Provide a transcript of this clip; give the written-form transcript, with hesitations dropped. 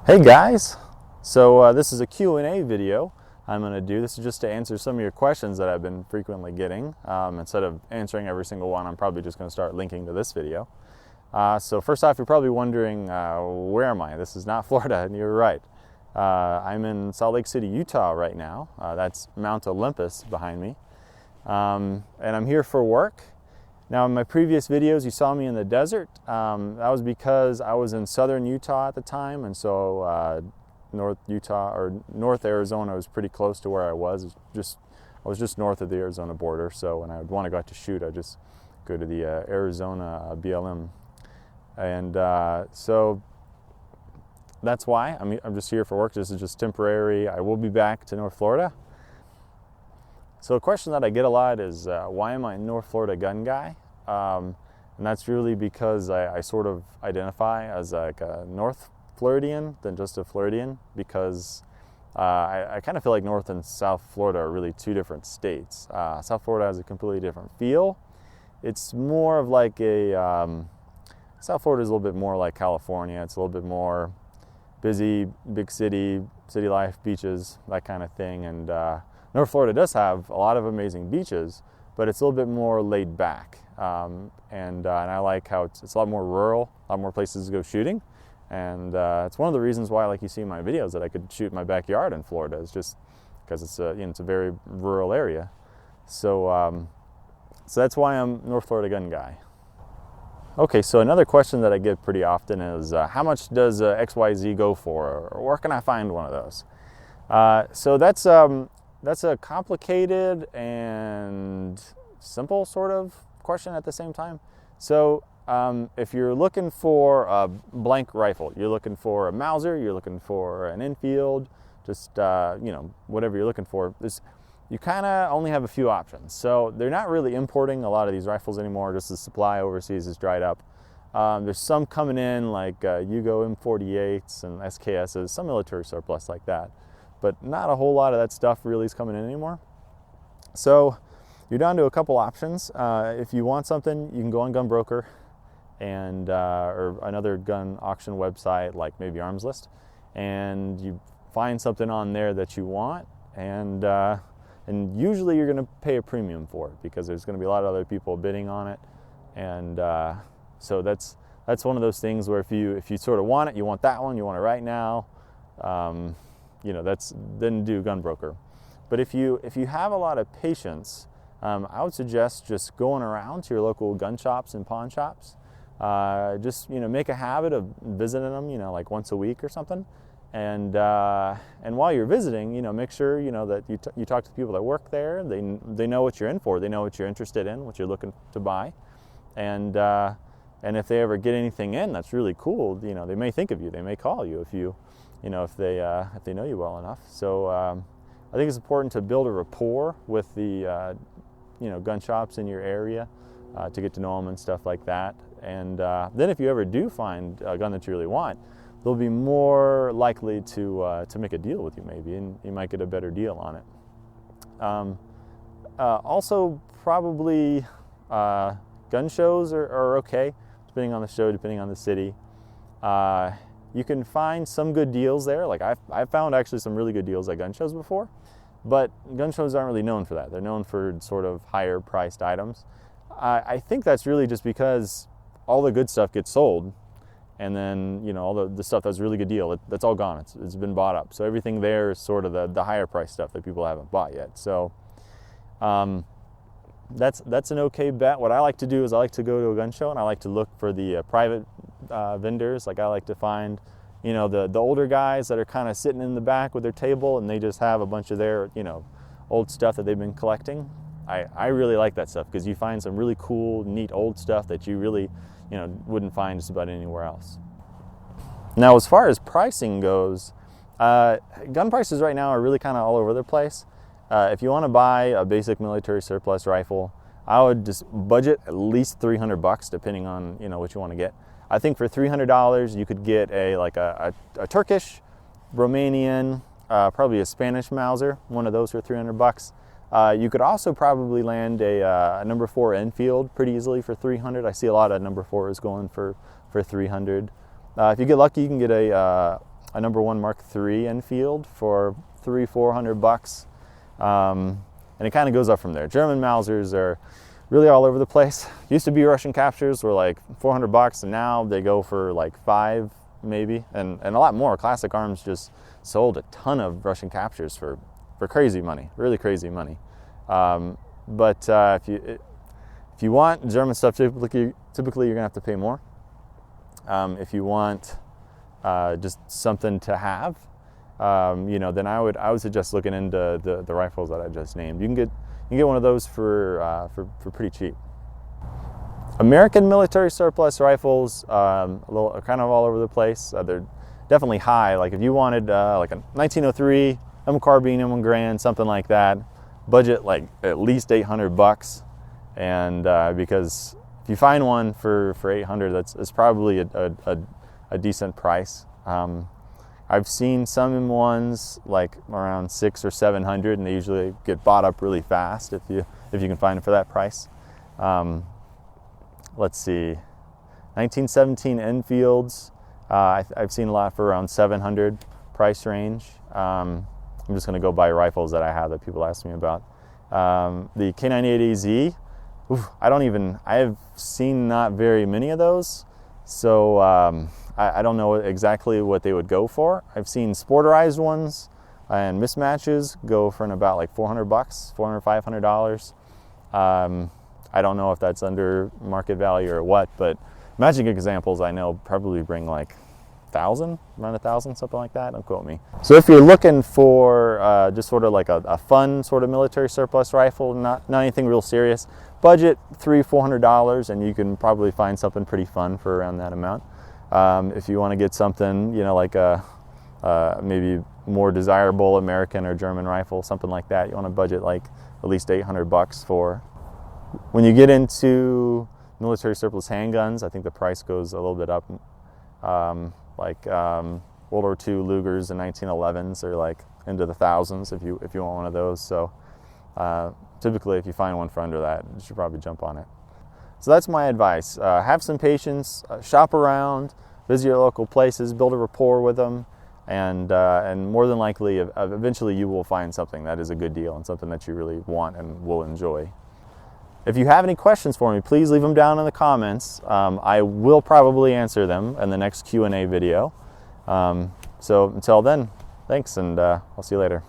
Hey guys, so this is a Q&A video I'm going to do. This is just to answer some of your questions that I've been frequently getting. Instead of answering every single one, I'm probably just going to start linking to this video. So first off, you're probably wondering, where am I? This is not Florida, and you're right. I'm in Salt Lake City, Utah right now. That's Mount Olympus behind me. And I'm here for work. Now, in my previous videos, you saw me in the desert. That was because I was in southern Utah at the time, and so North Utah or North Arizona was pretty close to where I was. I was just north of the Arizona border. So when I would want to go out to shoot, I'd just go to the Arizona BLM, and so that's why I'm just here for work. This is just temporary. I will be back to North Florida. So a question that I get a lot is, why am I a North Florida gun guy? And that's really because I sort of identify as like a North Floridian than just a Floridian, because I kind of feel like North and South Florida are really two different states. South Florida has a completely different feel. It's more of like South Florida is a little bit more like California. It's a little bit more busy, big city life, beaches, that kind of thing. And North Florida does have a lot of amazing beaches, but it's a little bit more laid back. And I like how it's a lot more rural, a lot more places to go shooting. And it's one of the reasons why, like you see in my videos, that I could shoot in my backyard in Florida, is just because it's a very rural area. So that's why I'm North Florida gun guy. Okay, so another question that I get pretty often is, how much does XYZ go for, or where can I find one of those? So that's a complicated and simple sort of question at the same time. So if you're looking for a blank rifle, you're looking for a Mauser, you're looking for an infield, just whatever you're looking for, you kind of only have a few options. So they're not really importing a lot of these rifles anymore. Just the supply overseas is dried up. There's some coming in like Yugo M48s and SKSs, some military surplus like that, but not a whole lot of that stuff really is coming in anymore. So you're down to a couple options. If you want something, you can go on Gun Broker and or another gun auction website like maybe Arms List, and you find something on there that you want, and usually you're going to pay a premium for it because there's going to be a lot of other people bidding on it, and so that's one of those things where if you sort of want it, you want that one, you want it right now, then do Gun Broker. But if you have a lot of patience, I would suggest just going around to your local gun shops and pawn shops. Just make a habit of visiting them, like once a week or something. And while you're visiting, make sure that you talk to the people that work there. They know what you're in for. They know what you're interested in, what you're looking to buy, and if they ever get anything in that's really cool, they may think of you. They may call you if they know you well enough. So I think it's important to build a rapport with the gun shops in your area to get to know them and stuff like that. And then if you ever do find a gun that you really want, they'll be more likely to make a deal with you maybe, and you might get a better deal on it. Also, probably gun shows are okay, depending on the show, depending on the city. You can find some good deals there. Like I've found actually some really good deals at gun shows before, but gun shows aren't really known for that. They're known for sort of higher priced items. I think that's really just because all the good stuff gets sold, and then all the stuff that's a really good deal, that's all gone. It's been bought up. So everything there is sort of the higher price stuff that people haven't bought yet. So that's an okay bet. What I like to do is I like to go to a gun show and I like to look for the private vendors. Like I like to find the older guys that are kind of sitting in the back with their table, and they just have a bunch of their old stuff that they've been collecting. I really like that stuff because you find some really cool, neat old stuff that you really wouldn't find just about anywhere else. Now, as far as pricing goes, gun prices right now are really kind of all over the place. If you want to buy a basic military surplus rifle, I would just budget at least $300, depending on what you want to get. I think for $300 you could get a Turkish, Romanian, probably a Spanish Mauser, one of those for $300. You could also probably land a number 4 Enfield pretty easily for $300. I see a lot of number 4s going for $300. If you get lucky, you can get a a #1 Mark III Enfield for $300-400, and it kind of goes up from there. German Mausers are really all over the place. Used to be Russian captures were like $400, and now they go for like $5 maybe, and a lot more. Classic Arms just sold a ton of Russian captures for crazy money, really crazy money. But if you want German stuff, typically you're gonna have to pay more. If you want just something to have, then I would suggest looking into the rifles that I just named. You can get one of those for pretty cheap. American military surplus rifles, kind of all over the place. They're definitely high. Like if you wanted like a 1903 M carbine, M1 Garand, something like that, budget like at least $800. And because if you find one for $800, that's probably a decent price. I've seen some M1s like around $600 or $700, and they usually get bought up really fast if you can find it for that price. Let's see, 1917 Enfields. I've seen a lot for around $700 price range. I'm just going to go by rifles that I have that people ask me about. The K98AZ. I have seen not very many of those, so I don't know exactly what they would go for. I've seen sporterized ones and mismatches go for about like $400, $400, $500. I don't know if that's under market value or what, but matching examples I know probably bring like around 1,000, something like that. Don't quote me. So if you're looking for just sort of like a fun sort of military surplus rifle, not anything real serious, budget $300-400, and you can probably find something pretty fun for around that amount. If you want to get something, like a maybe more desirable American or German rifle, something like that, you want to budget like at least $800 for. When you get into military surplus handguns, I think the price goes a little bit up. World War II Lugers and 1911s are like into the thousands if you want one of those. So typically if you find one for under that, you should probably jump on it. So that's my advice. Have some patience, shop around, visit your local places, build a rapport with them, and more than likely eventually you will find something that is a good deal and something that you really want and will enjoy. If you have any questions for me, please leave them down in the comments. I will probably answer them in the next Q&A video. So until then, thanks, and I'll see you later.